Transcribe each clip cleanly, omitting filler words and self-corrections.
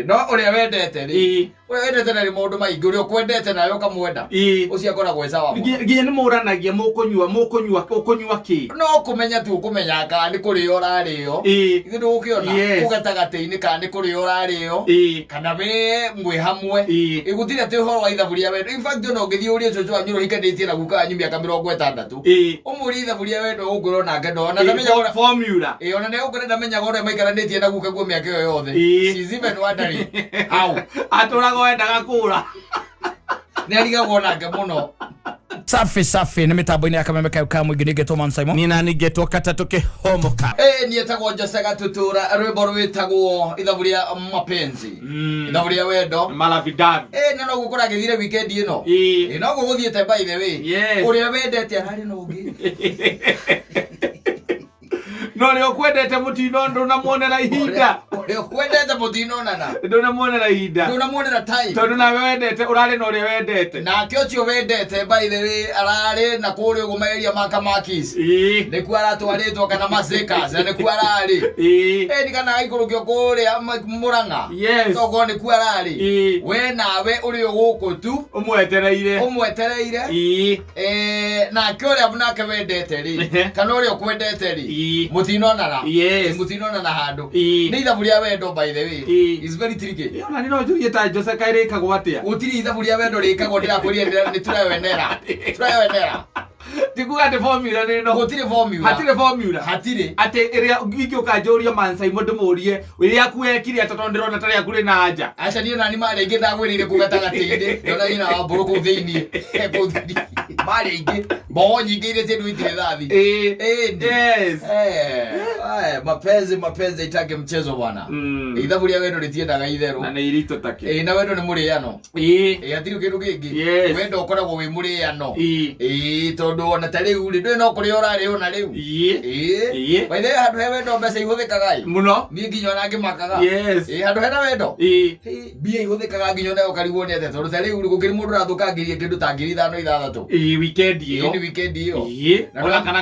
no uria wendete ri wendete na mundu maingi uria kwendete nawe ukamwenda ucio akoragwo sawa nginya ni muranagia mukunyua ki no kumenya tu kumenya ka ni kuri urario ithu ndukiona kugatagateini ka ni kuri urario kana we mwe hamwe igutire te horo wa ithaburia wendo in fact no ngithii uria cucu wanyu hikanditie na guka anyu miaka 60 umuri ithaburia wendo uguro na ngendo na ndamenya ora formula ona ne ugure ndamenya gore maikaranditie na guka guo miaka yo yothe she's even wondering how aturago wendaga kura ni arigagwo nake muno safi ni mitambo-ini ya kameme kau ka mwingi ningetwo Man Simon ni na ningetwo kata tukihomoka ni etagwo Jose Gatutura rwimbo rwitagwo ithaburia mapenzi ithaburia wendo malavidavi no gukora githire weekend ino no guguthiete by the way uria wendete arari no ngi no leo kwendete mutino ndona muonera ihinda leo kwendete mutino nana ndona muonera ihinda ndona muonera time tondu na wendete urari no ria wendete na kiocio wendete by the way arari na kuri ugumeria maka makis ni ku aratwaritwo kana masekas na ni ku arari ni kana ikurukio kuri Murang'a togo ni ku arari we nawe uri uguku tu umwetereire na kioria bunake wendete ri kana uri ukwendete ri mutinonana mutinonana handu ni ithaburia wendo by the way is very tricky ona ni no jurie ta Jose kairika gwatia utiri ithaburia wendo rikagwo ndirakuria ni turawenera tikuga de formula ni no hatire formula ate iria ngikioka njuria Man Simon ndumurie iria kuekire atatondero na tari akuri na anja acha ni nani mari ingi ndagwirire kugatagateinde ndona ina buruku thiini mari ingi bo nyingi ile zendu itire thathi yes mapenzi itake mchezo bwana ithaburia wendo ritiendaga itheru na ni irito take na wendo ni muriano atiri kindu kingi wendo ukoragwo wi muriano tondu ona tariu ri ndwe no kuri urari ona riu by the handu he wendo mbeca ihuthikaga muno ni nginyo na ngimakaga handu hena wendo bia ihuthikaga nginyo na ukarigwo ni ate tondu tariu ri gukiri mundu rathukangirie kindu ta 5,000 weekend iyo ona kana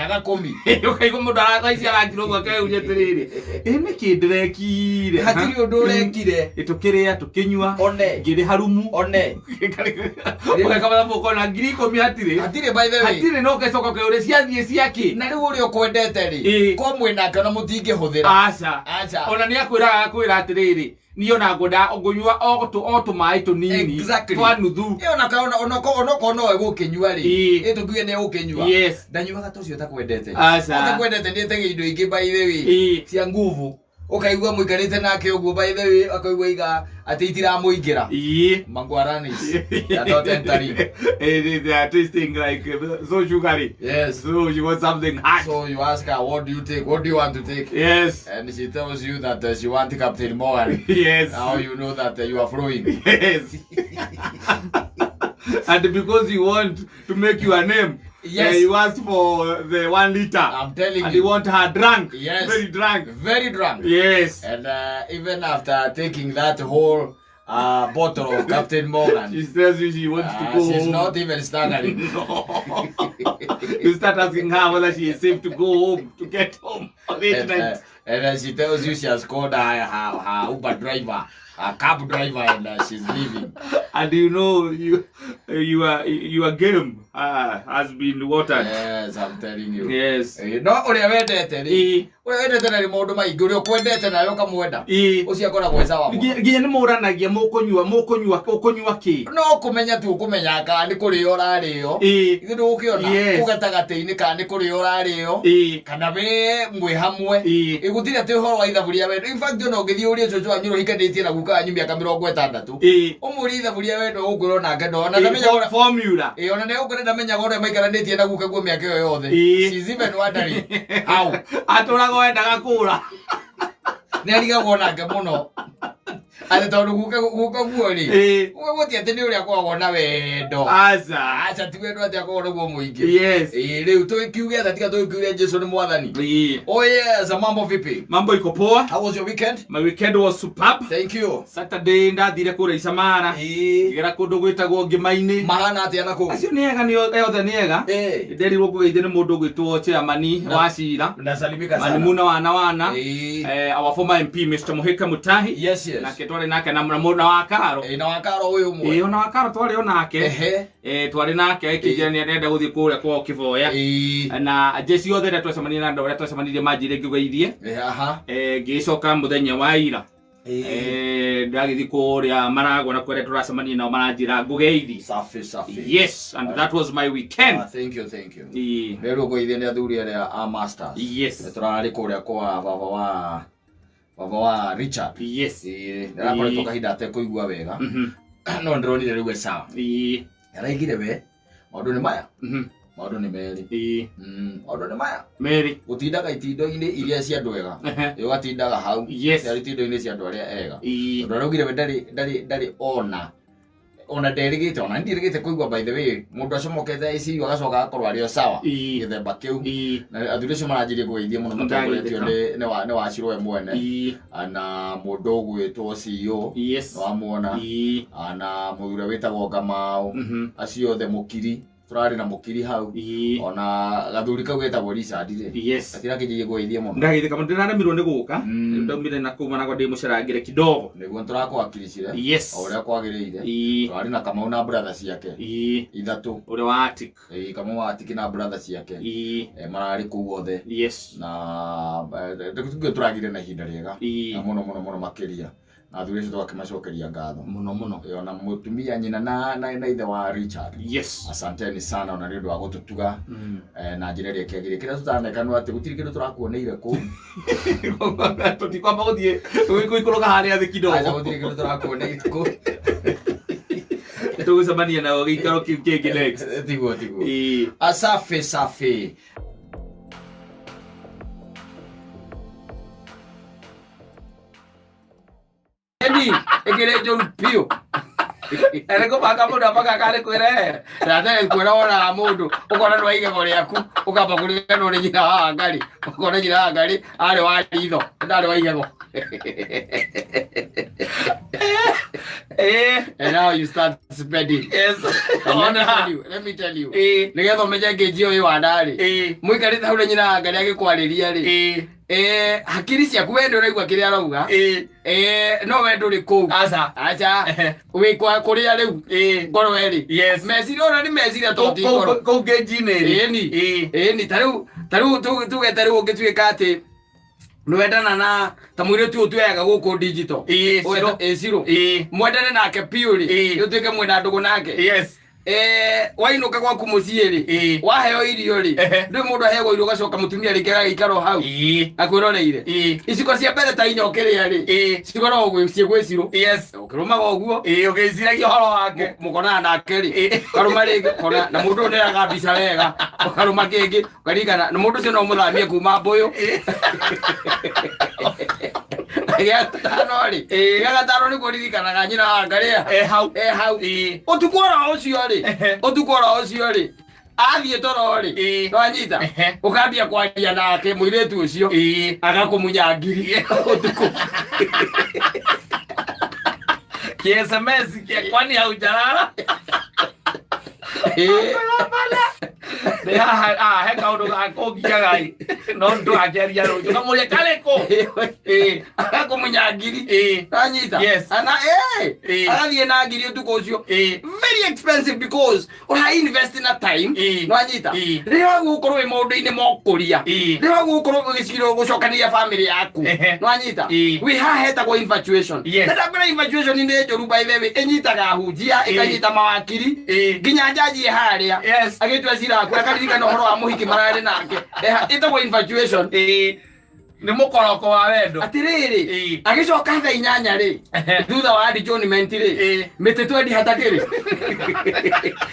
gakumi ukaigo mundu arathaici arangirwo gwake ujetiriri ni kindirekire hatiri undu urekire itukiria tukinyua ngiri harumu ukaikamana muko na 10,000 hatiri by the way hatiri no kecoka ke uri ciathie ciaki na riu uri ukwendete ri ko mwena kana mutingi huthira acha ona ni akwira atiriri niyo na ngoda ngunyua otu mai tunini kwa nuthu ona kono egukinyua ri etugie ne ukinyua ndanyuaga tucio takwendete takwendete ndete indo ingi by the way cia nguvu ukaigua muikarite nake uguo by the way akaigua iga ati itiramuingira mangwarani ya not entering they are tasting like so sugary so you want something hot so you ask her what do you take, what do you want to take, and she tells you that she want Captain Morgan. Now you know that you are flowing. And because you want to make your name, you asked for the 1 liter. I'm telling you. And you want her drunk. Very drunk. And even after taking that whole bottle of Captain Morgan, she tells you she wants to go she's home. not even staggering. You start asking her whether she is safe to go home, to get home late night. And she tells you she has called her Uber driver, a cab driver, and she's leaving. And you know your game has been watered. Yes, I'm telling you. No uria wendete ri wendete na mundu maingi uria kwendete nawe ukamwenda ucio akoragwo sawa nginya ni muranagia mukunyua ki no kumenya tu kumenya ka ni kuri urario ithu ndukiona kugatagateini ka ni kuri urario kana we mwe hamwe igutire te horo wa ithaburia wendo in fact no ngithii uria cucu wanyu hikanditie na guka anyu miaka 60 umuri ithaburia wendo uguro na ngendo na ndamenya ora formula ona ne ugure ndamenya gore maikaranditie na guka guo miaka yo yothe she's even wondering how aturago wendaga kura ni arigagwo nake muno Ati tondu guka guori. Uwe goti ati ni uria kwagwo na wendo. Acha ti wendo ati akorwo guo muingi. Yes. Riu tukiuge ati tika tukiuge Jesu ni mwathani. Oh yes, mambo vipi? Mambo iko poa. How was your weekend? My weekend was superb. Thank you. Saturday ndathire kura Isamara. Igera kundu gwitagwo Ngimaini. Mahana ati ana ku. Acio niega ni yothe niega. Nderirwo kugeithia ni mundu gwitwo Chairman wa Cira. Ndasalimika sana. Manimuna wana. Our former MP Mr. Muhika Mutahi. Yes. Na ketwari nake na muna wa Karo. Na wa Karo uyu mwe. Na wa Karo twari onake. Twari nake ikijani arenda guthii kuria kwa Kivoya. Na jesi yothe nda twacemania na nda uria twacemanirie manjire ngigeithie. Ngicoka muthenya wa ira. Ndagithi kuria Maragwa na kwere turacemania nao maranjira ngugeithie. Safi. Yes, and that was my weekend. Thank you. Lero goithie ni athuri aria a masters. Yes. Turari kuria kwa baba wa Richard. Yes. Ndakora tukahinda ate kuigua wega. No ndronire riu sawa. Araigire we maundu ni maya. Maundu ni meri. Maundu ni maya. Meri. Gutindaga itindo-ini iria cia ndwega. Ugatindaga hau. Yes. Ari itindo-ini cia andu aria ega. Ndu araugire we ndari ona nderigite ona ndirigite kuigua by the way mundu acomokete ICU agacoka akorwo ario sawa githemba kiu na athuri cio maranjirie kugeithia muno mutongoretio ni wacirwe mwene ana mundu ugwitwo CEO wa muona ana muthuri witagwo Ngamau acio othe mukiri turari na mukiri hau ona gathuri kau getagwo Richard atira kijije kugeithia muno ndageithika mundu ndiraremirwo ni guka ndaumire na kuma na kwa ndi mucerangire kidogo niguo turakwakiricire uria kwagiriire turari na Kamau na brother ciake ithatu uria wa Atik Kamau wa Atik na brother ciake marari kuu othe na ndikutuge turagire na ihinda riega na muno makiria na athuri cio twakimacokeria ngatho muno ona mutumia nyina na ithe wa Richard. Asanteni sana ona ndio wa gututuga na njira ria kiagire kira tutaneka no ati gutiri kindu turakuoneire ku tutikwamba guthie guikuruga haria thi kidogo acha gutiri kindu turakuoneire ku tugucemania nao gikaro kiu kingi next tiguo safi egere joru pio ereko baka mundu apaka kare kwere rathe kwera ona mundu ukona no aige gore yaku ukamba kurika no nyina wa ngari ukona nyina wa ngari ari wa litho ndari wa igego and now you start spreading. Yes. Let me tell you. Nigetho meje ngejio yo andari muikarite hau nyina wa ngari agikwariria ri hakiri ciaku wendo raigua kiria arauga no wendo ri ku acha we kwa kuria riu ngoro eri meciria ona ni meciria to ti ngoro ku ngejine ri ni taru tugete riu ngituika ati nwendana na ta mwire tu tuyaga guku digital zero mwendane nake purely yutuike mwena ndugu nake wainuka gwaku muciiri waheo irio ri ndu mundu ahego irio gacoka mutumia rikera ikaro hau akwiroreire iciko cia mbere ta inyokeria ri cigoro gwiciro ukirumaga uguo ugiciragia horo wake mukona nake ri karuma ri kona na mundu ne agabisa wega karuma kingi ukarigana na mundu cio no muthamie kuma mbuyu Gatano ni kuririkanaga nyina wa ngaria hau utukora ucio ri athie toro ri no anyita ukambia kwaria nake muiretu ucio agakumunya ngiri utuku SMS kia kwani haujarara heka undu gakogiagai no ndu akeria ruju kamuria kaleko akakumunya ngiri anyita ana athie na ngiri utuku ucio very expensive because ora invest in a time no anyita riwa gukorwo we maundu-ini mokuria riwa gukorwo giciro gucokania family yaku no anyita we hetagwo infatuation ndakora infatuation ni njoru by the way enyitaga hunjia ikanyita mawakiri nginya jaji haria agitwa cira aku akaririkana horo wa muhiki marare nake itagwo infatuation Ni mukoroko wa wendo. Atiriri. Agicoka tha 8 ri. Thutha wa adjournment ri. Mite twendi hatakiri.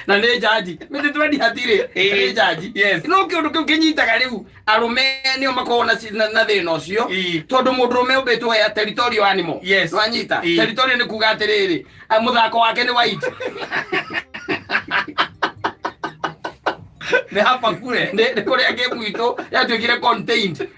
Na ni jaji. Mite twendi hatiri. Ni jaji. Yes. No kiundu kiu kinyitaga riu arume nio makona na thina ucio. Tondu mundurume ubetwo ya territorial animal. Yes. Wanyita. Territorial ni kuga atiriri. Muthako wake ni white. Ni hapa kule. Ni kuria game itu yatuikire contained.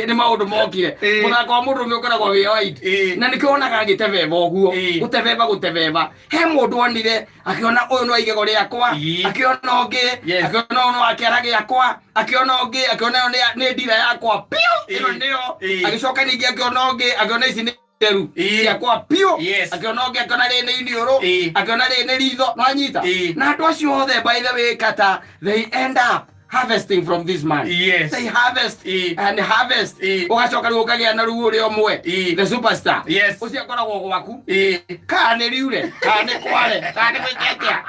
Ni maundu mokire. Muthako wa mundu ukoragwo wi white. Na nikionaga agitebeba uguo. Gutebeba. He mundu onire akiona uyu no igego riakwa. Akiona ungi. Akiona uno akiara giakwa. Akiona ungi. Akiona ni ndira yakwa. Piu. Ino nio. Agicoka ningi akiona ungi. Akiona ici ni teru ciakwa pio. Akiona ungi akiona rene iniuru. Akiona rene ritho. No anyita. Na andu acio othe by the way kata they end up harvesting from this man. Yes. They harvest and harvest. Ugacoka riu ukagia na ruo ri omwe. The superstar. Yes. Ucio akoragwo gwaku. Kana riure. Kana kware. Kana gweketia.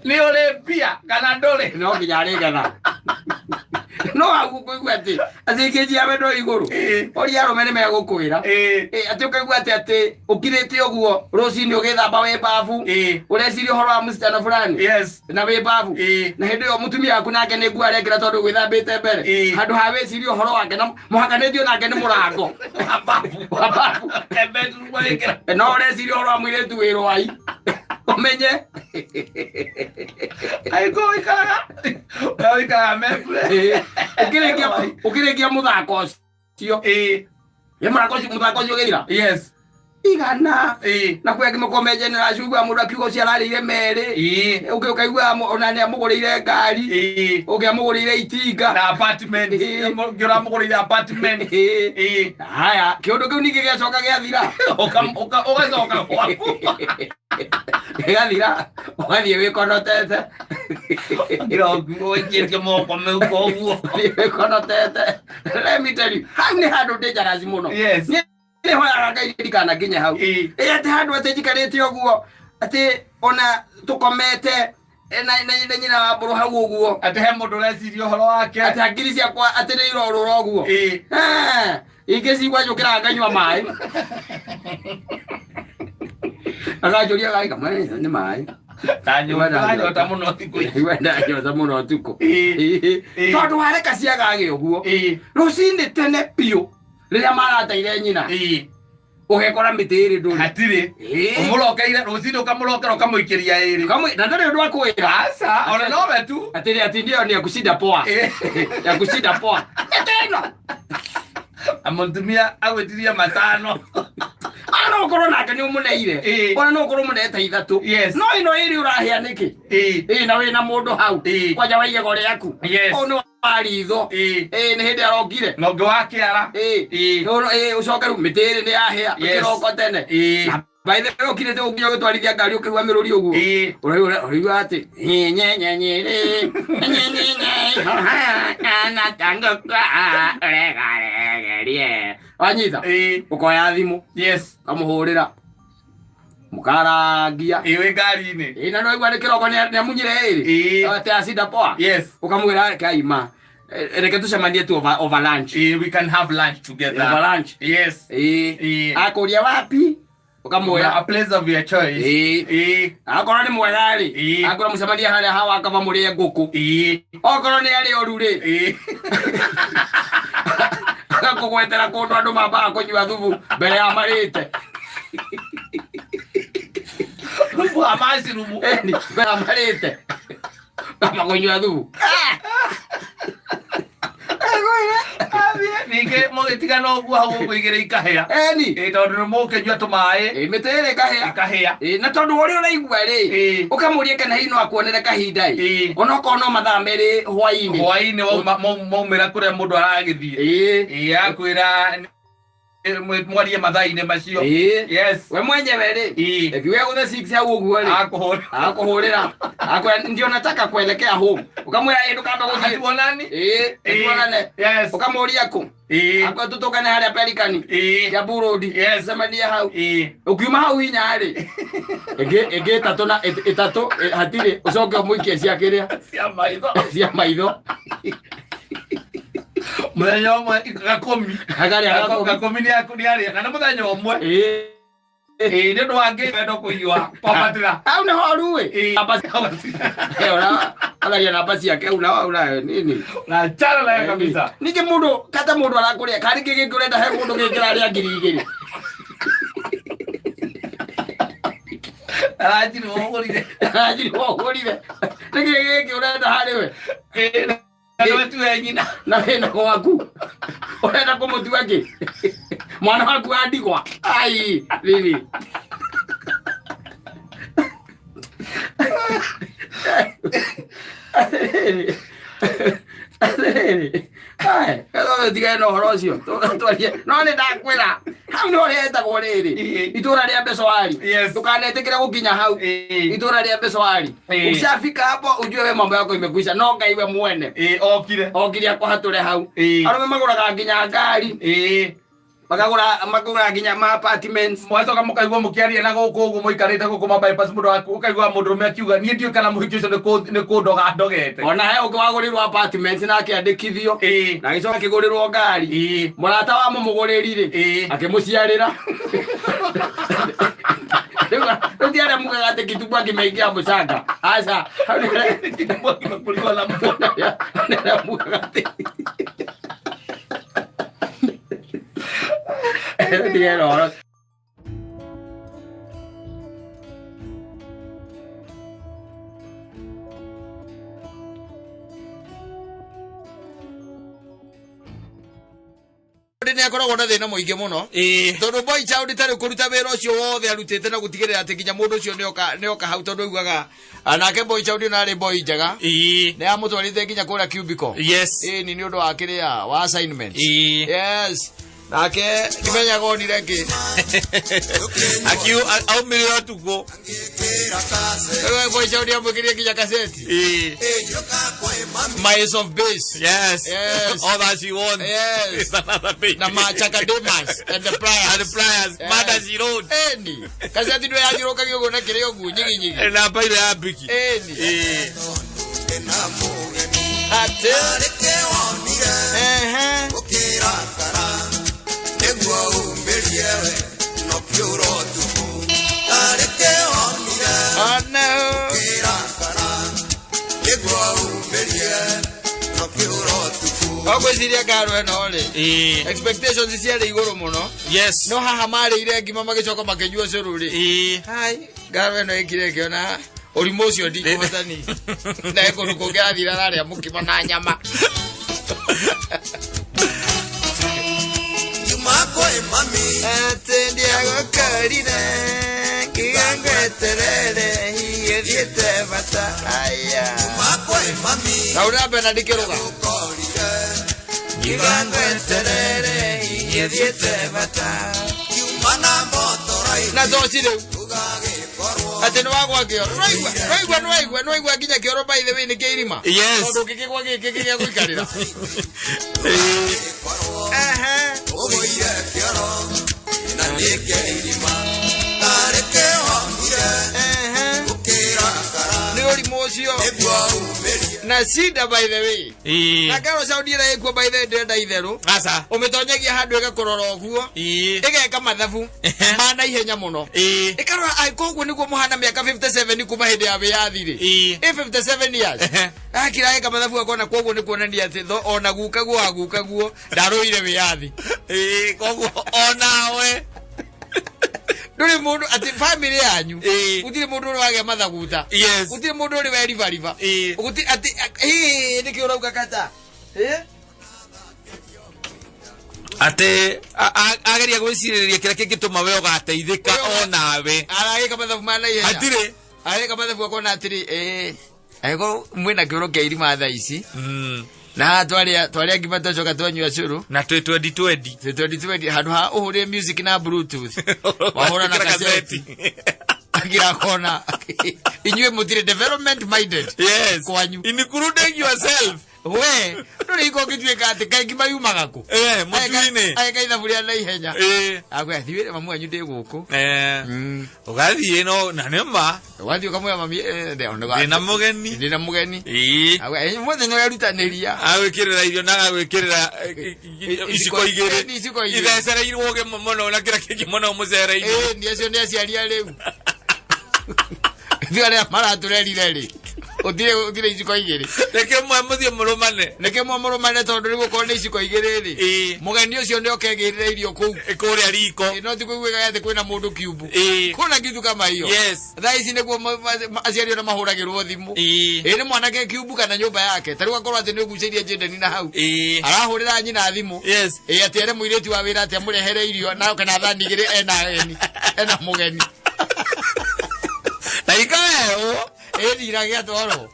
Ni Olympia kana ndole. No nginya gana. No agukuigua ati ngijia wendo iguru. Ori arume ni megukwira. Ati ukaigua ati ukirite uguo rucini ugithamba we bafu. Ureciria uhoro wa msichana fulani. Yes. Na we bafu. Na hindi yo mutumia waku nake ni ngua rekera tondu gwithambite mbere. Handu ha weciria uhoro wake na muhakanithio nake ni murango. Bafu. Ebetu gwekera. No ureciria uhoro wa mwiritu wirwai. Omenye. Aigo ikara. Ikara mepule. Ukirekia muthako ucio. Ye muthako ucio githira. Yes. Igana. Na kwa kimukomeje na acugwa mundu akiugo ciararire mere. Ukaigua onani amugurire ngari. Ukiamugurire itinga na apartment. Ngira amugurire apartment. Haya, kiundu kiu ningi giacoka giathira. Ugacoka kwaku. Giathira. Ugathie wikonotete. Iroguo ikirike moko meu koguo. Wikonotete. Let me tell you, hani handu dangerous muno. Yes. Ni hoya gairi kana ginya hau. Ati handu ati jikarite uguo. Ati ona tukomete na nyina wa mburu hau uguo. Ati he mundu reciria uhoro wake. Ati agiri ciakwa ati ni irorura uguo. Ingecigwa njukira nganyua mai. Agajuria gai kama ni mai. Ndanyota muno tiku. Ndanyota muno tiku. Tondu wareka ciagage uguo. Rucini tene piu. Riria marateire nyina. Ugekora mitiri nduri. Hatiri. Umurokeire rucini ukamurokera ukamuikiria iri. Na ndari ndu akwira. Asa, ona no betu. Ati ndio ni akushinda poa. Ya kushinda poa. Tena. Amuntumia agwetiria matano. Ana ukoro nake ni umuneire. Ona no ukoro munete ithatu. No ino iri urahia niki. Na we na mundu hau. Kwaja waige gore yaku. Ono aritho. Ni hindi arongire. Ngongo wake ara. Ucoka ru mitiri ni ahia. Kiroko tene. By the way, ukirete ugiyo gutwarithia ngari ukigwa miruri uguo. Uriwa ati nyenyenye ana tango kwa regaregerie. Wanyita. Ukoya thimu. Yes. Kamuhurira. Mukarangia. Iwe ngari-ini. Na no igwa ni kiroko ni amunyire iri. Ati acida poa. Yes. Ukamwira kaima. Reke tucemanie tu over lunch. We can have lunch together. Over lunch. Yes. Akuria wapi? Ukamoya a place of your choice. Akora ni mwegari. Akora mucemania haria hawa akava murie nguku. Okoro ni ari orure. Akakugwetera kundu andu mamba kunyua thubu mbere ya marite. Thubu amaci rumu. Mbere ya marite. Kama kunyua thubu. Nike mugitika no guo hau kuigire ikahea. Tondu ni mukenjua tumae. Mitere kahea. Na tondu uri uraigua ri. Ukamuria kana hino akuonere kahinda i. Ona kono mathaa meri hwaini. Hwaini maumira kuria mundu aragithie. Akwira mwarie mathaa-ini macio. Yes. We mwenyewe ri. Ikiwe guthe 6 hau uguo ri. Akuhurira. Akwira ndio nataka kuelekea home. Ukamwira ndu kamba guthie. Tuonani? Tuonane. Yes. Ukamuria ku. Akwa tutokane haria Pelikani. Ya Burodi. Yes. Semania hau. Ukiuma hau hinya ri. Ege tatu na itatu hatire ucoke umuikie cia kiria. Cia maitho. Cia maitho. Muthenya umwe Gakũmi. Gakũmi ni ari kana muthenya umwe. Nĩ ũndũ wa ngĩenda kũiyua kwambatĩra. Hau nĩ horu Alaria namba ciake una nini. Na chana la kabisa. Ningĩ mũndũ kata mũndũ arakũrĩa kari kĩngĩ ũrenda he mũndũ kĩngĩrarĩa 2,000. Arajiri wogorire. Nĩkĩ ũrenda harĩ we. Nĩwe tuwe nyina. Na wĩna gwaku. Ũrenda kũmũtua kĩ? Mwana waku andigwa. Ai, nini. Ai, kaza diga no horocio. No nĩ ndakwĩra. Hau nĩ ũretagwo rĩrĩ. Itũra rĩa Besowari. Tukanetekera gũkinya hau. Itũra rĩa Besowari. Ukishafika hapo ujue wewe mambo yako imekwisha. No Ngai we mwene. Okire akuhatũre hau. Arũme magũraga nginya ngari. Magagũra nginya ma apartments. Mwacoka mũkaigua mũkĩaria na gũkũ ũguo mũikarĩte gũkũ ma bypass mũndũ waku ũkaigua mũndũrũme akiuga niĩ ndiũĩ kana mũhiki ũcio nĩ kũndoga ndogete. Ona he ũngĩ wagũrĩrwo apartments na akĩandĩkithio. Na agĩcoka akĩgũrĩrwo ngari. Mũrata wa mũmũgũrĩri-rĩ akĩmũciarĩra. Rĩu tiarĩa mugaga atĩ Kitubu akĩmaingĩra mũcanga. Aca. Kitubu akĩmakũrĩrwo na mũndũ. Nĩarĩa mugaga atĩ. Tiga no. Nĩ akoragwo na thĩna mũingĩ mũno tondũ boy child tarĩ kũruta wĩra ũcio wothe arutĩte na gũtigĩrĩra atĩ nginya mũndũ ũcio nĩoka hau tondũ ugaga anake boy child na arĩ boy njega nĩ amũtwarithia nginya kũrĩa cubicle nĩ ũndũ wa kĩrĩa wa assignment nake nimenyaga onire kĩ aumire ũtukũ boy child amwĩkĩrire nginya kaseti My Ace of Base. Yes. All that she wants. Yes. Another page. Na Chakademas and the Pliers. Mother she wrote. Eni. Kaseti ndio yajiroka kĩogo na kĩrĩa nguo nyingi. Na baile ya biki. Eni. Ate. Ukirakara. Negwa umbeliewe. No kyoro tuku. Areke onire. Oh no. Ogweciria ngaro ĩno rĩ expectations ciarĩ igũrũ mũno no haha marĩire ngima magĩcoka makĩnyua cũrũ rĩ ngaro ĩno ĩkire ĩkĩona ũrimũ ũcio ndingĩhotani na kũndũ kũngĩ athira ararĩa mũkimo na nyama atĩ ndiagũkorire ngigangweterere hiĩ thiĩte bata na ũrambe na ndikĩrũga ngigangweterere hiĩ thiĩte bata na toci rĩu atĩ nĩ wagwa kĩoro nĩwaigua nginya kĩoro by the way nĩ kĩa irima tondũ gĩkĩgwa gĩkĩ gĩa gũikarĩra nĩ ũrimũ ũcio na cida by the way na ngaro caũndira ĩkuo by the way ndĩrenda itherũ ũmĩtonyagia handũ ĩgakũrora ũguo ĩgeka mathabu ma na ihenya mũno ĩkarora koguo nĩguo mũhana mĩaka 57 kuma hĩndĩ ya wĩyathi-rĩ 57 years akira eka mathabu akona koguo nĩ kuonania atĩ ona gukaguo agukaguo ndarũire wĩyathi koguo onawe ndũrĩ mũndũ atĩ family yanyu gũtirĩ mũndũ ũrĩ wagĩa mathaguta gũtirĩ mũndũ ũrĩ weribariba atĩ nĩkĩ ũrauga kata atĩ ageria gwĩcirĩrĩria kĩrĩa kĩngĩtũma we ũgateithĩka onawe aragĩka mathabu ma naihenya hatirĩ aragĩka mathabu akona atĩrĩ agĩkorwo mwĩna kĩoro kĩa irima thaa ici na twarĩa ngima twacoka twanyua cũrũ na 2020 handũ ha ũhũrĩre music na bluetooth wahũra na kaseti agira kona inyuĩ mũtirĩ development minded yes kwanyu including yourself we nduri iko gitweka ati kaingi mayumaga ku mutuine ai kaitha buria na ihenya agwe thiwire mamu anyu ndi guku ugathie no na nema wathi ukamwe mami ndina mugeni agwe mothe no yarutaniria agwikirira irio na agwikirira iciko igiri ithecereirwo ge muno na kira kingi muno mucereire ni acio ni aciaria riu thiare maraturerire ri utire iciko igiri reke mwe muthie murumane tondu rigo kone iciko igiri ri mugeni ucio ni okegirira irio ku kuria riko no tikuigwa ati kwina mundu kiubu kuna kitu kama hiyo thaa ici niguo aciari na mahuragirwo thimu ni mwanake kiubu kana nyumba yake tariu akorwo ati ni guciria jendeni na hau arahurira nyina thimu ati ere muireti wa wira ati amurehere irio na kana thani igiri ena mugeni na ikayo ndirage toro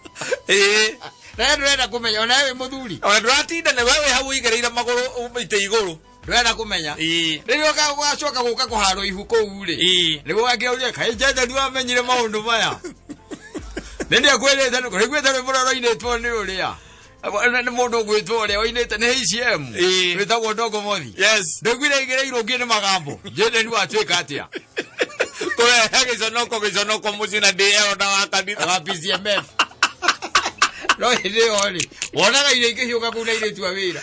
na ndurenda kumenya ona we muthuri ona nduratinda na wewe hau igereira maguru umite iguru ndurenda kumenya ririo gacoka guka kuharo ihu kou ri nigo gakiuria kai jenda ndu amenyire maundu maya nende akwirete no rigwete ri muroro inetwo ni uria ni mundu gwitwo uria oinete ni HCM witagwo Ndogo Mothi ndugwire igereirwo ngi ni magambo jenda ndu atwika atia kore gizonoko mucina ndeo na wakanitha wa PCMF no hinde ori wonaga ire ikihiuka kuna ire tu awira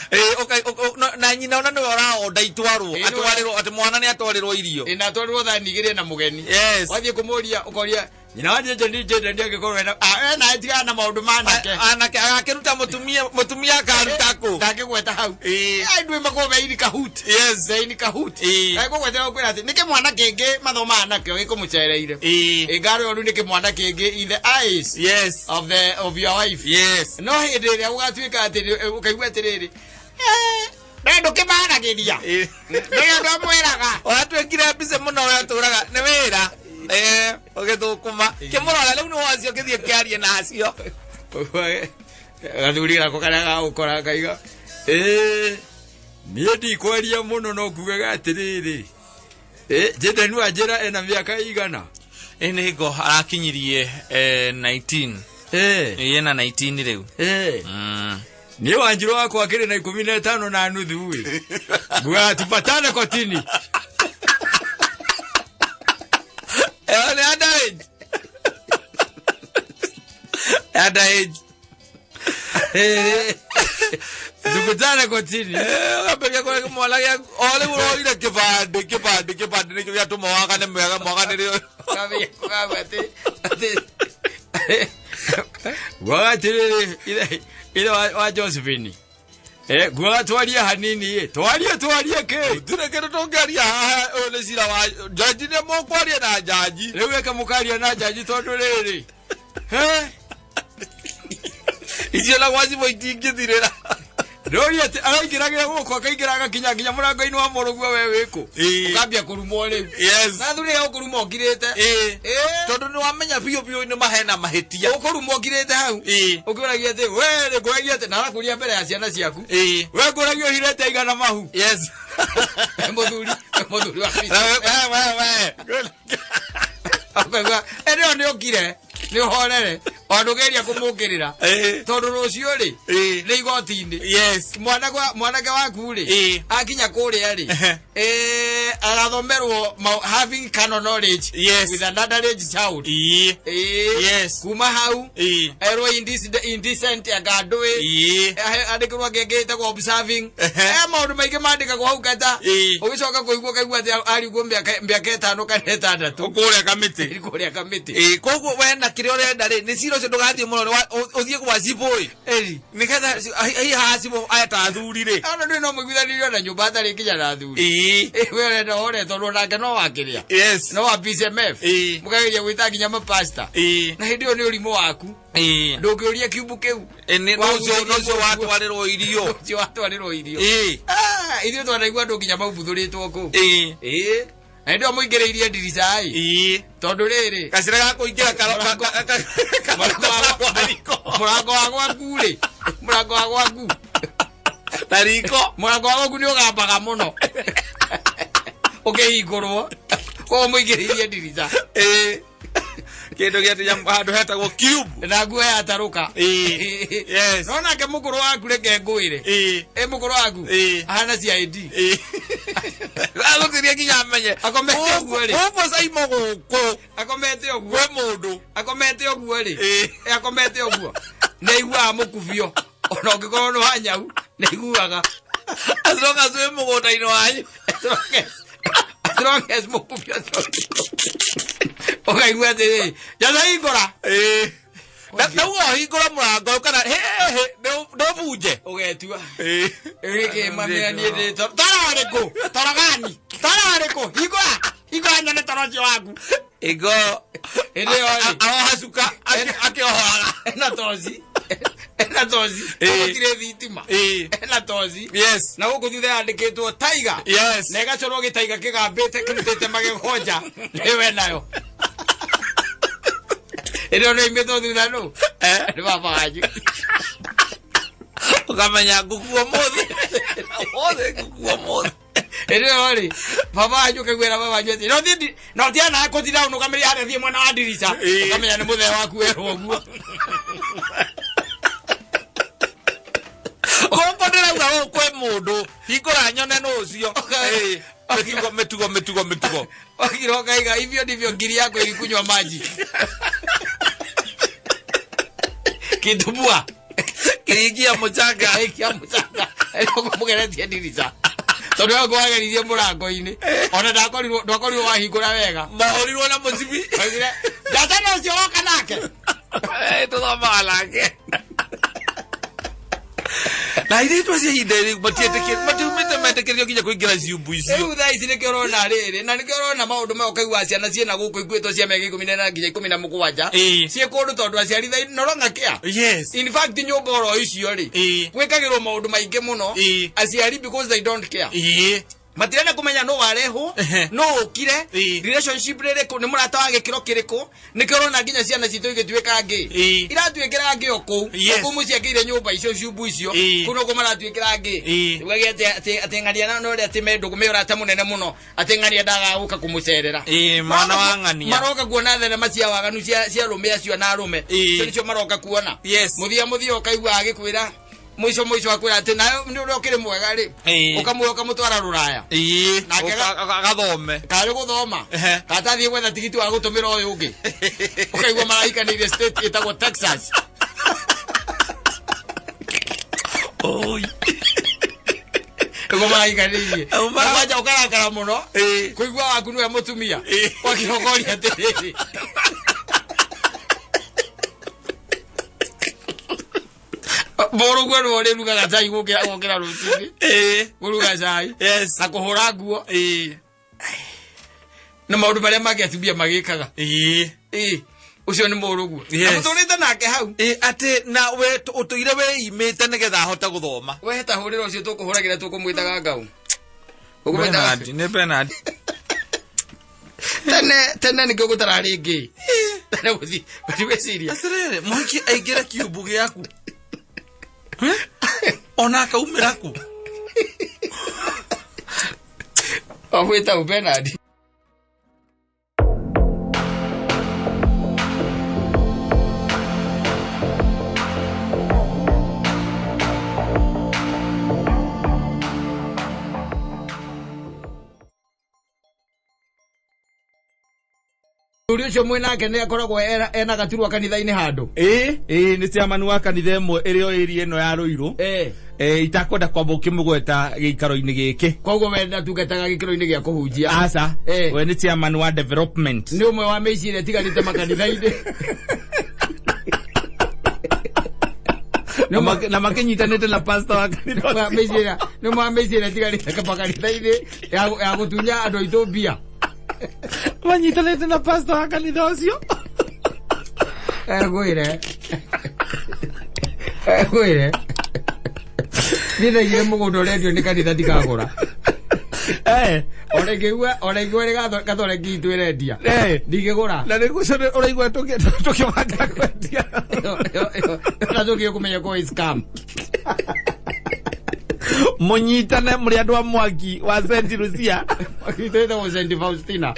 na nyina ona no ora onda itwarwo atwariro ati mwana ni atwarirwo irio ina twarwo thani igire na mugeni wathie kumuria ukoria nyina wathie jende ndiage korwo na atiga na maundu anake agakiruta mutumia karutako ndakigweta hau ndwe makobe iri kahut zaini kahut agogweta kwira ati nike mwana kenge mathoma anake gikumucereire ngare oru nike mwana kenge in the eyes of your wife no hindi ria ugatwika ati ukaigwa atiriri Rendo kibana giria ndo mweraga watwekire mbice muno we aturaga ni wira ugithukuma kimurora riu ni wacio githie kiarie nacio gathuri gako kana gagukora kaiga nie ndikwaria muno no kugaga atiriri jenda nu ajira ena miaka igana ni go arakinyirie 19 yena 19 riu ni wanjiro wako akiri na 15 na nuthu wi bwa tupatane kotini ni underage tukutane kotini ngapeke kwa mwana ya ole uroire kipande ni kya tuma waka ne mwaka ni rio wagati ile wa Josephine gwa twaria hanini twaria ke turekere tongaria ole sira wa jaji ne mo kwaria na jaji rewe kamukaria na jaji tondu riri icio la wazi mo itingithirira Rori ati araingiragira guko akaingiraga kinya murango-ini wa muruguo we wiku ukambia kurumo riu na thuri ya kurumo ngirite tondu ni wamenya biyo ni mahena mahitia ukurumo ngirite hau ukuragia ati we ri kuragia ati na rakuria mbere ya ciana ciaku we kuragia hirete igana mahu muthuri wa akagwa ero ni okire ni horere ondugeria kumukirira tondu rucio ri ni igoti-ini mwanake waku ri akinya kuria ri agathomerwo having canon knowledge with an underage child kuma hau erwo indecent agandwe andikirwo ngengete kwa observing maundu maingi mandikagwo hau kata ugicoka kuigua kaigua ati arigwo miaka 5 kana 6 kuria kamiti koguo wena kire urenda ri ni ciro cio ndugathie muno uthie kwa ciboi niketha hi hasibo ayata thuri ri ana ndi no mwiguithanirio na nyumba atari kinya na thuri we urenda hore tondu nake no wakiria no wa PCMF mukageria gwita kinya mapasta na hindi ni urimo waku ndukiuria kiubu kiu nocio watwarirwo irio ithuĩ twanaigua andũ nginya maubuthuritwo kũ na ndio muingĩrĩirie ndirica tondu rĩrĩ gacĩra ga kũingĩra mũrango wa gwaku rĩ mũrango wa gwaku na riko mũrango wa gwaku nĩ ũgambaga mũno ũkĩhingũrwo koguo muingĩrĩirie ndirica Kendo gete jambo hata go cube na guo ya taruka yes nona ke mukuru waku reke nguire mukuru waku ana CID alo tiria kinya menye akomete oguo ri opo sai mogoko akomete oguo we mundu akomete oguo ri akomete oguo neigua mukubio ona ngikoro no hanyau neiguaga as long as we mugota ino wanyu as long as mukubio okay gwete jaza igora na uo igora murango kana no buje ogetua ke mamia ni de tarareko taragani igora nyane tarajo wangu ego ele oli hasuka akiohara ena tozi kire vitima ena tozi yes na uko thutha andikitwo Tiger yes na gacoro ge Tiger kigambite kirutite magehoja ewe nayo ero no imeto thutha no ni baba aje ukamenya gukuo mothe ero oli baba aje kegwera baba aje no dia na ko thira no kamenya hare thie mwana wa dirisa ukamenya ni muthe waku ero oguo kompodera uga kwe mundu hingora nyone no ucio metugo okiroka iga hivyo ndivyo ngiri yako ilikunywa maji kitubua kirigia muchanga eko mugeretie dirisa tondu wako wageririe murango-ini ona ndakorirwo wahingura wega mahorirwo na mucibi oigire ndata no cio woka nake tuthomaga nake na ile twacia hinderi matiumite metekerio kinya kuingira ciumbu icio riu thaa ici nikio urona riri na nikio urona maundu me ukaigua ciana ciena guku igwitwo cia mĩaka 10 nginya 17 cie kundu tondu aciarithai noronga kia yes in fact nyumba oro icio ri gwikagirwo maundu maingi muno aciari because they don't care matirenda kumenya no wareho no ukire relationship rere ko ni murata wa gikiro kiriko nikio rona nginya ciana citu igituika ngi iratwikira ngi oku muciakire nyumba icio ciumbu icio kuno ko maratwikira ngi ugagete atengaria no ri atimendu kumeora ta munene muno atengaria ndaga guka kumucerera mwana wa ngania maroka kuona thene macia waganu cia rume acio na rume cio maroka kuona muthia ukaigua agikwira mwisho akwira ati nayo ndi urokire mwega ri ukamuoka mutwara ruraya na agathome kare guthoma katathie gwetha tigiti wa gutumira uyu ungi ukaigua maraika ni state itagwo Texas oi ego maraika ni waja ukarakara muno kuigua waku niwe mutumia wakirogoria ati boro gwero ole ruga gatai gukira rucini guruga cai na kuhura nguo na maundu maria magiatubia magikaga ucio ni murugu muturite nake hau ati na we utuire we imite nigetha hota guthoma we heta hurira ucio tukuhuragira tukumwitaga ngau ukumwitaga ni Bernard tene nikio gutara ringi tene guthi we serious asirere mwiki aigira kiubu giaku ona kaumira ku aweta Bernard Urio cio mwinake ni akoragwo ena gaturwa kanitha-ini handu ni ciamani wa kanitha imwe irio iri ino ya Ruiru itakwenda kwamba ukimugweta giikaro-ini giki koguo we ndatungataga gikiro-ini gia kuhunjia aca we ni ciamani wa development ni umwe wa meciria tigarite makanitha-ini na makinyitanite na pastor wa kanitha meciria ni umwe wa meciria tigarite makanitha-ini ya gutunya andu aitu mbia manyitanite na pastor wa kanitha ucio gwire nithaigire mugunda urendio ni kanitha ndikagura oreigua ri gathore gitu irendia ndigigura na ni gucio uraigua tukimanga kwendia na tukie kumenya ko scam munyitane muri andu amwaki wa Saint Lucia akitenda wa Saint Faustina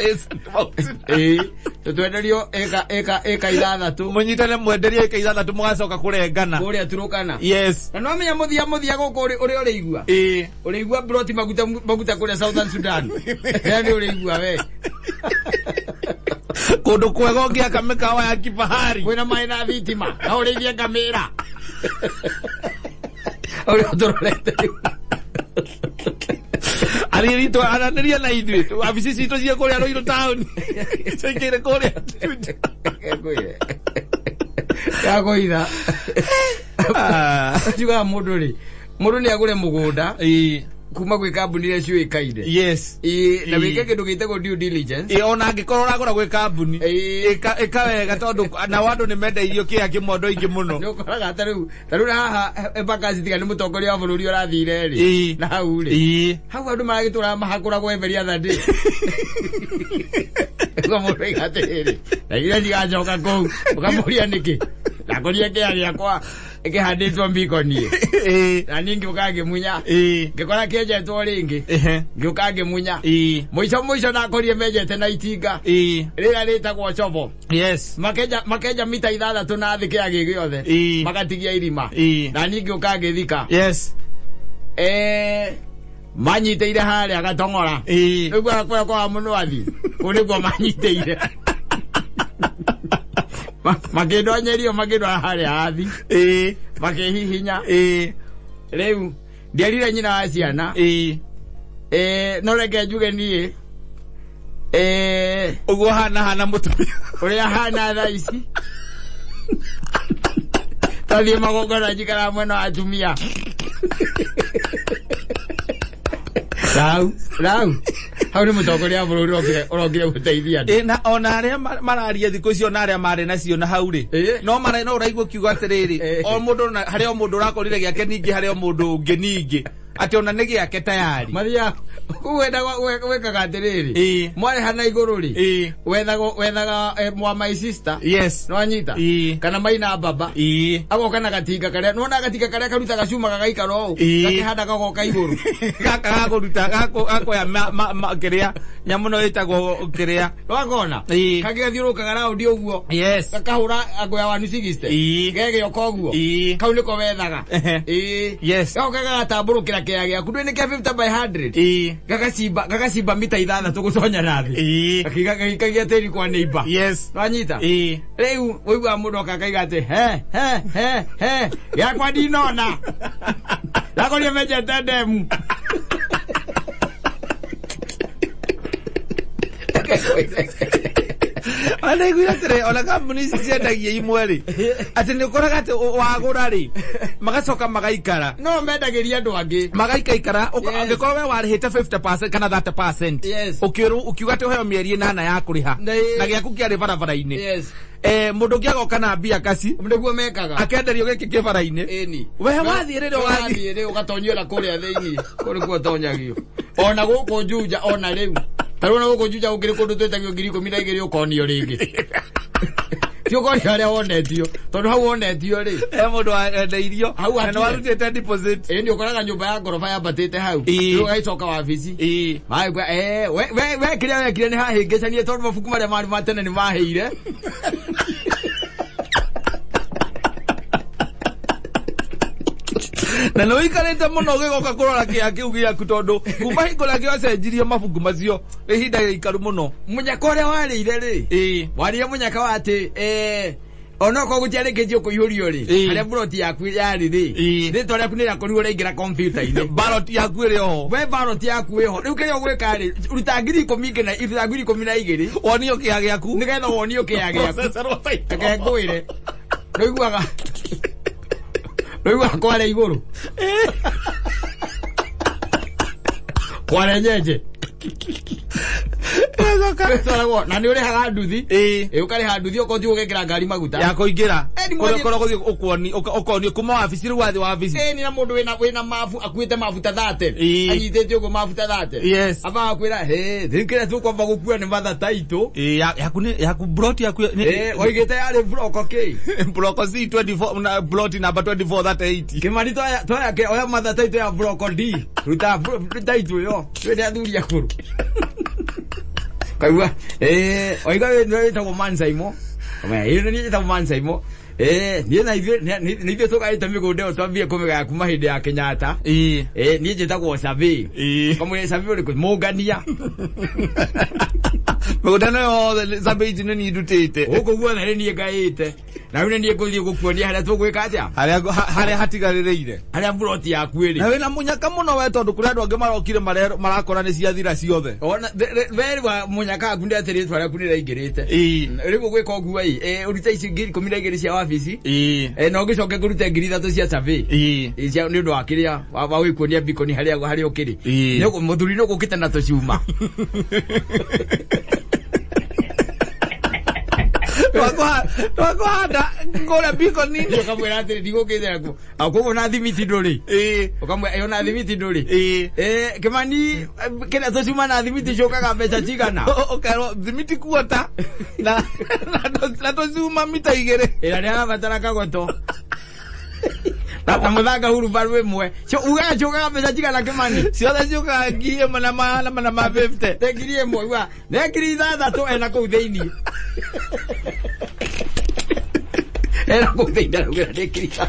tutwenderio eka ithathatu munyitane mwenderio eka ithathatu mugacoka kurengana kuria turukana yes na no menya muthia guku uri igua uri igua broti maguta kuria Southern Sudan yani uri igua we kundu kwega ungiaka mikawa ya kifahari kwina mai na thitima na urithia ngamira uri utorete Alirito ananiria na idwe afisi sito cia kuria Roiro town sekere kuria yagoitha juga mundu ni agure mugunda kuma gwi kambuni ya ciu ikaide yes na wike kindu gitego due diligence ona angikorwo uragura gwi kambuni ikawega tondu na wandu ni mendeirio kia kimondo ingi muno nukoraga taru haha embakasi tiga ni mutongoria wa bururi urathire ri na hau ri hau andu maragitura mahakura gweberia thandi kwa mundu igatiri na ira ndigacoka kou ukamuria niki nakoria kia giakwa ikihanditwo mbikonie na ningi ukage munya ngikora kienjetwo ringi ngiukange munya muico nakorie menjete na itinga rira ritagwo cobo yes makenja mita 6 na thi kia gigiothe magatigia irima na ningi ukange thika yes manyiteire haria gatongora niguo kwa munwathi kuniguo manyiteire makindonyerio makindwa haria athi makihihinya riu ndiarire nyina wa ciana no reke njuge nie uguo hana mutumia uria hana thaa ici tathie magongona njikara mwena wa atumia rau hau ni mutongoria bururi urongire guteithia na ona aria mararia thiko cio na aria mari nacio na hau ri no uraigua kiugo atiriri o mundu hari o mundu urakorire giake ningi hari o mundu ungi ningi ati ona ni giake tayari maria wenda wekaga atiriri mwari hana iguru ri wethaga mwa my sister yes no anyita kana maina baba agoka na gatinga karia no na gatinga karia karuta gacuma gagaikaro u gakihanda gagoka iguru gaka gakuruta gako ya kiria nyamu no itagwo kiria wagona kagigathiurukaga raundi uguo yes kakahura ago ya 160 gege okoguo kau niko wethaga yes gagoka gatamburukira kia giaku ndwe ni kia 50 by 100 gagacimba mita 6 tuguconya nathi gakagia tiri kwa neighbor yes wanyita riu woigua mundu akaiga ati he yakwa ndinona nakoria mejete ndemu ana iguira tere ona kambuni ciendagia imwe ri ati ni ukoraga ati wagura ri magacoka magaikara no mendagiria andu angi magaikaikara angikorwo we warihite 50% kana 30% ukiuga ati uheo mieri 8 ya kuriha na giaku kiari barabara-ini mundu ngiagoka na mbia kasi niguo mekaga akenderio giki kibara-ini we wathire wathire ugatonyera kuria thiini kuri kuo tonyagio ona guku njuja ona riu tarona guku njuja ukiri kundu twetagio 12,000 ukonio ringi tio kori haria wonetio tondu hau wonetio ri mundu endeirio na warutite deposit ni ukoraga nyumba ya ngorofa yambatite hau riu gaicoka wabici maigua we kiria wekire ni hahingicanie tondu mabuku maria mari matene ni maheire na no ikarete muno gigoka kurora kia kiu giaku tondu kuma hingo rake wacenjirie mabuku macio ihinda ikaru muno munyaka uria warire ri warire munyaka wa ati ona ko gutiarikithio kuihurio ri haria broti yaku yari ri ritwa riaku ni rakorirwo ringira computer-ini ballot yaku iri ho we ballot yaku iho riu kiria gwika ri ruta 10,000 wonio kia giaku nigetha wonio kia giaku ke ngwire roiguaga kware iguru kware nyenje Twetwaragwo na nĩ ũrĩhaga nduthi ũkarĩha nduthi ũkothiĩ ũgekĩra ngari maguta ya kũingĩra kũrĩa gũthiĩ ũkonio kuma wabici rĩu wathiĩ wabici nĩ na mũndũ wĩna mabu akuĩte mabuta 30 anyitĩte ũguo mabuta 30 aba akwĩra thikĩrĩa tũkwamba gũkua nĩ matha taitũ yaku broti yaku oigĩte yarĩ broko kĩ broko C 24 broti number 2438 Kĩmani toya oya matha taitũ ya broko D ruta taitũ yo twende athuri akũrũ kaigua oiga wĩtagwo Mansaimo ĩno nĩ ĩtagwo Mansaimo niĩ na ithuĩ tũgaĩte mĩgũnda ĩyo twambie kũmĩgaya kuma hĩndĩ ya Kenyatta niĩ njĩtagwo Survey kamũira Survey ũrĩkũ Mũngania mĩgũnda ĩno yothe Survey ici nĩ niĩ ndutĩte gũkũ guothe nĩ niĩ ngaĩte na rĩu nĩ niĩ ngũthiĩ gũkuonia harĩa tũgwĩka atĩa harĩa hatigarĩrĩire harĩa buroti yaku ĩrĩ na wĩna mũnyaka mũno we tondũ kũrĩ andũ angĩ marokire marakora nĩ ciathira ciothe weri wa mũnyaka waku ndĩ atĩ rĩtwa rĩaku nĩ rĩaingĩrĩte rĩu ũgwĩka ũguo ũrute ici 12,000 cia wabici na ũgĩcoke ngũrute 3,000 cia Survey nĩ ũndũ wa kĩrĩa wa gwĩkuonia Beacon harĩa ũkĩrĩ mũthuri nĩ ũgũkĩte na tũcuma twakwahanda kũrĩa Beacon ũkamwĩra atĩrĩ ndigũkĩte naku akoguo na thimiti ndũrĩ ũkamwĩra na thimiti ndũrĩ Kĩmani kĩrĩa tũcuma na thimiti cũkaga mbeca cigana ũkerwo thimiti kuota na tũcuma mita 2 ĩra nĩ arabatara kagoto tata mũthanga hurubaru ĩmwe ugaga cũkaga mbeca cigana Kĩmani ciothe ciũkaga 1,050 ngiri ĩmwe uga nĩ ngiri 6 ena kũu thĩinĩ era kũu thĩinĩ rũgĩra nĩ ngiri 6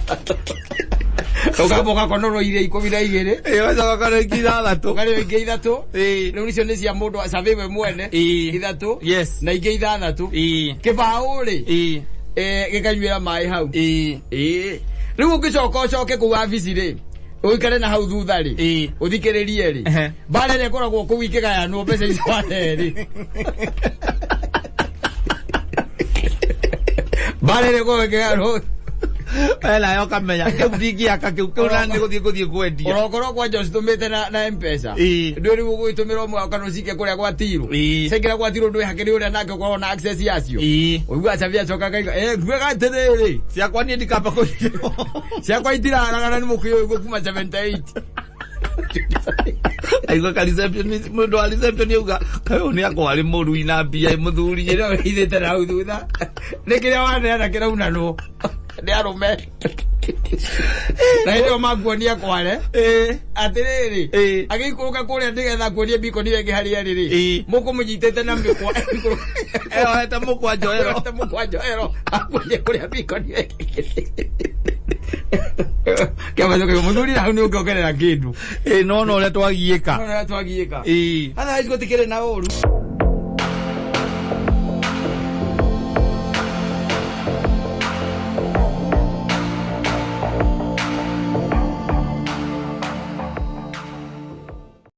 ũkamboka konoroire 12 ũgacoka ngiri 3 ũkarĩo ingĩ 3 rĩu icio nĩ cia mũndũ wa Survey we mwene 3 na ingĩ 6 kĩbaũ-rĩ gĩkanyuĩra maĩ hau rĩu ũngĩcoka ũcoke kũu wabici rĩ ũikare na hau thutha rĩ ũthikĩrĩrie rĩ mbara ĩrĩa ĩkoragwo kũu ikĩgayanwo mbeca icio wanerĩ mbara ĩrĩa ĩkoragwo ikĩgayanwo nayo kamenya kĩu kĩu na nĩ gũthiĩ kwendia ũrokorwo kwanja ũcitumĩte na M-Pesa ndũĩ rĩu ũgũgĩtũmĩra ũmwe kana ũcike kũrĩa gwa Tiru cekĩra gwa Tiru ndũĩ hakĩrĩ ũrĩa nake ũkorwo na access yacio ũigua Survey acoka akaiga ngwĩka atĩrĩrĩ ciakwa niĩ ndikamba kũrĩa ciakwa itiraragana nĩ mũkĩo ũguo kuma 78 aigua ka receptionist mũndũ wa reception yauga kayo nĩ akwarĩ mũrui na mbia mũthuri ĩno ithĩte na hau thutha nĩ kĩrĩa waneana kĩraunanwo nĩ arũme na hĩndĩ ĩyo makuonia kware atĩrĩrĩ agĩikũrũka kũrĩa nĩgetha kuonia Beacon rĩngĩ harĩa rĩrĩ mũkũmũnyitĩte na mĩkwa hete mũkwa njoero akuonia kũrĩa Beacon kĩamacoka mũthuri na hau nĩ ũngĩongerera kĩndũ no ũrĩa twagiĩka otherwise gũtikĩrĩ na ũru